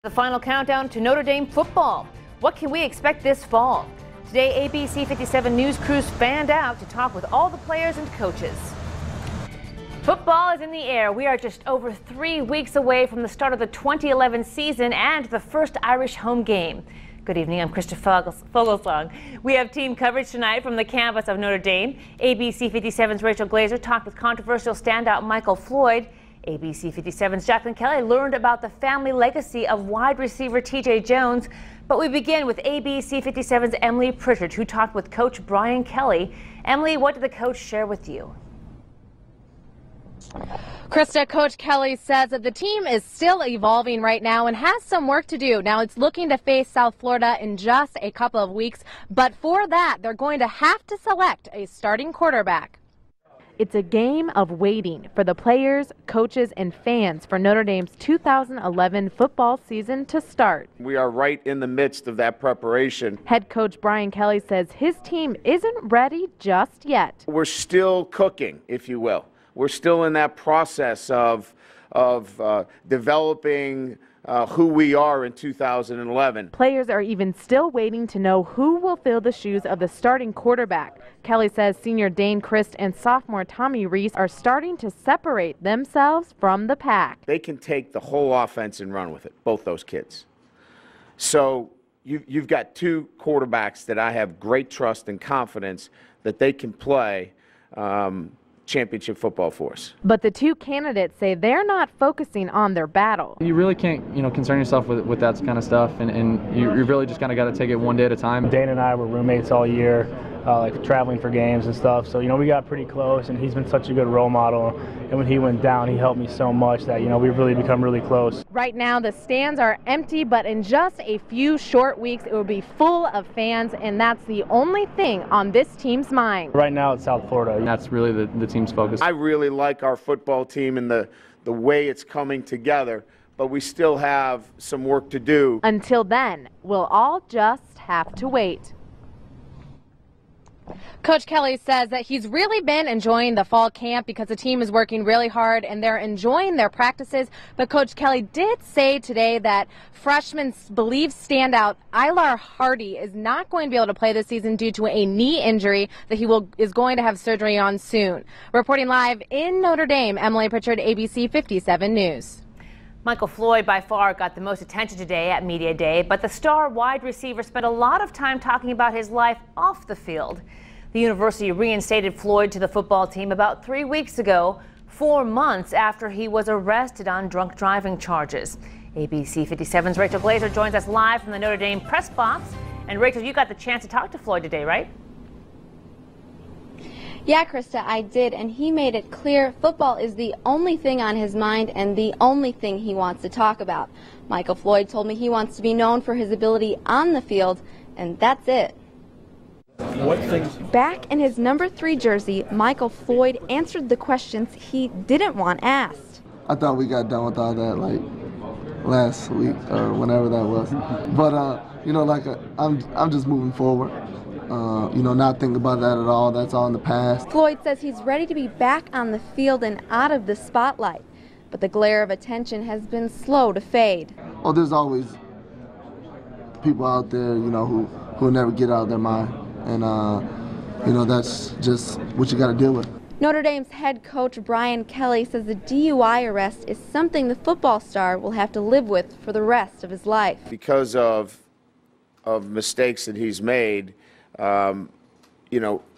The final countdown to Notre Dame football. What can we expect this fall? Today, ABC 57 News crews fanned out to talk with all the players and coaches. Football is in the air. We are just over 3 weeks away from the start of the 2011 season and the first Irish home game. Good evening, I'm Krista Fogelsong. We have team coverage tonight from the campus of Notre Dame. ABC 57's Rachel Glazer talked with controversial standout Michael Floyd. ABC 57's Jacqueline Kelly learned about the family legacy of wide receiver TJ Jones. But we begin with ABC 57's Emily Pritchard, who talked with Coach Brian Kelly. Emily, what did the coach share with you? Krista, Coach Kelly says that the team is still evolving right now and has some work to do. Now it's looking to face South Florida in just a couple of weeks, but for that they're going to have to select a starting quarterback. It's a game of waiting for the players, coaches, and fans for Notre Dame's 2011 football season to start. We are right in the midst of that preparation. Head coach Brian Kelly says his team isn't ready just yet. We're still cooking, if you will. We're still in that process of developing who we are in 2011. Players are even still waiting to know who will fill the shoes of the starting quarterback. Kelly says senior Dane Christ and sophomore Tommy Reese are starting to separate themselves from the pack. They can take the whole offense and run with it, both those kids. So you've got two quarterbacks that I have great trust and confidence that they can play championship football for us. But the two candidates say they're not focusing on their battle. You really can't, concern yourself with that kind of stuff, and you really just kind of got to take it one day at a time. Dane and I were roommates all year, like traveling for games and stuff. So, we got pretty close, and he's been such a good role model. And when he went down, he helped me so much that, we've really become really close. Right now, the stands are empty, but in just a few short weeks, it will be full of fans, and that's the only thing on this team's mind. Right now, it's South Florida. And that's really the team's focus. I really like our football team and the way it's coming together, but we still have some work to do. Until then, we'll all just have to wait. Coach Kelly says that he's really been enjoying the fall camp because the team is working really hard and they're enjoying their practices. But Coach Kelly did say today that freshman believed standout Ilar Hardy is not going to be able to play this season due to a knee injury that is going to have surgery on soon. Reporting live in Notre Dame, Emily Pritchard, ABC 57 News. Michael Floyd by far got the most attention today at Media Day, but the star wide receiver spent a lot of time talking about his life off the field. The university reinstated Floyd to the football team about 3 weeks ago, 4 months after he was arrested on drunk driving charges. ABC 57's Rachel Glazer joins us live from the Notre Dame press box. And Rachel, you got the chance to talk to Floyd today, right? Yeah, Krista, I did, and he made it clear football is the only thing on his mind and the only thing he wants to talk about. Michael Floyd told me he wants to be known for his ability on the field, and that's it. Back in his number 3 jersey, Michael Floyd answered the questions he didn't want asked. I thought we got done with all that last week or whenever that was. But I'm just moving forward. Not thinking about that at all. That's all in the past. Floyd says he's ready to be back on the field and out of the spotlight, but the glare of attention has been slow to fade. Oh, there's always people out there, who never get out of their mind, and that's just what you got to deal with. Notre Dame's head coach Brian Kelly says the DUI arrest is something the football star will have to live with for the rest of his life. Because of mistakes that he's made,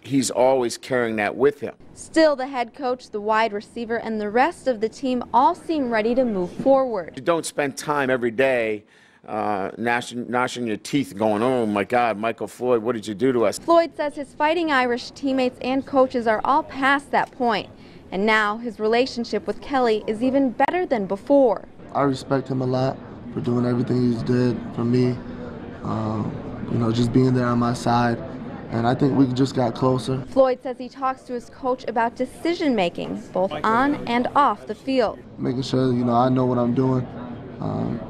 he's always carrying that with him. Still, the head coach, the wide receiver, and the rest of the team all seem ready to move forward. You don't spend time every day gnashing your teeth going, oh my God, Michael Floyd, what did you do to us? Floyd says his Fighting Irish teammates and coaches are all past that point, and now his relationship with Kelly is even better than before. I respect him a lot for doing everything he's did for me, just being there on my side. And I think we just got closer. Floyd says he talks to his coach about decision-making, both on and off the field. Making sure, I know what I'm doing,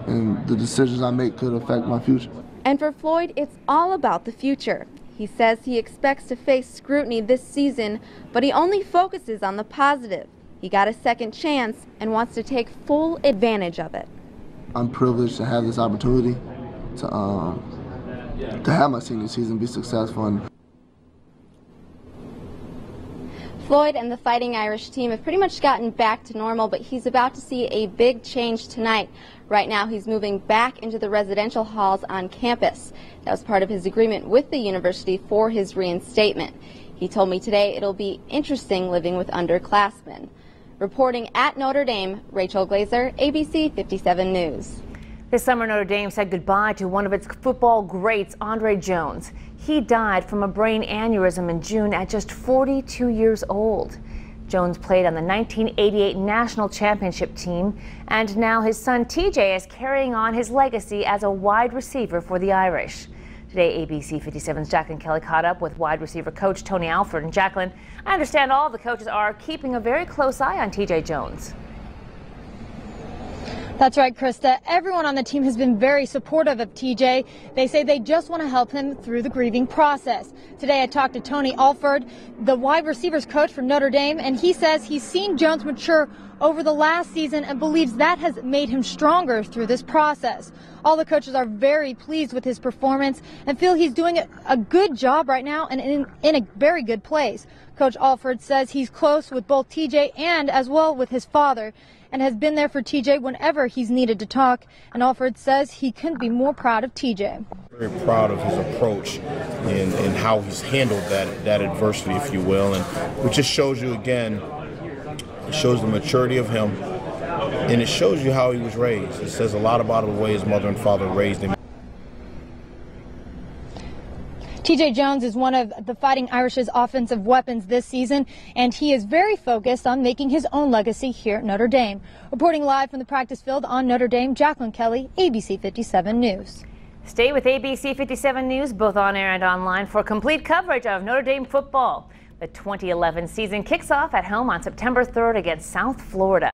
and the decisions I make could affect my future. And for Floyd, it's all about the future. He says he expects to face scrutiny this season, but he only focuses on the positive. He got a second chance and wants to take full advantage of it. I'm privileged to have this opportunity to have my senior season be successful. And Floyd and the Fighting Irish team have pretty much gotten back to normal, but he's about to see a big change tonight. Right now, he's moving back into the residential halls on campus. That was part of his agreement with the university for his reinstatement. He told me today it'll be interesting living with underclassmen. Reporting at Notre Dame, Rachel Glazer, ABC 57 News. This summer, Notre Dame said goodbye to one of its football greats, Andre Jones. He died from a brain aneurysm in June at just 42 years old. Jones played on the 1988 National Championship team, and now his son TJ is carrying on his legacy as a wide receiver for the Irish. Today, ABC 57's Jacqueline Kelly caught up with wide receiver coach Tony Alford. And Jacqueline, I understand all of the coaches are keeping a very close eye on TJ Jones. That's right, Krista. Everyone on the team has been very supportive of TJ. They say they just want to help him through the grieving process. Today I talked to Tony Alford, the wide receivers coach for Notre Dame, and he says he's seen Jones mature over the last season and believes that has made him stronger through this process. All the coaches are very pleased with his performance and feel he's doing a good job right now and in a very good place. Coach Alford says he's close with both TJ and as well with his father, and has been there for TJ whenever he's needed to talk. And Alford says he couldn't be more proud of TJ. Very proud of his approach and how he's handled that adversity, if you will, and it just shows you again, it shows the maturity of him, and it shows you how he was raised. It says a lot about the way his mother and father raised him. TJ Jones is one of the Fighting Irish's offensive weapons this season, and he is very focused on making his own legacy here at Notre Dame. Reporting live from the practice field on Notre Dame, Jacqueline Kelly, ABC 57 News. Stay with ABC 57 News, both on air and online, for complete coverage of Notre Dame football. The 2011 season kicks off at home on September 3rd against South Florida.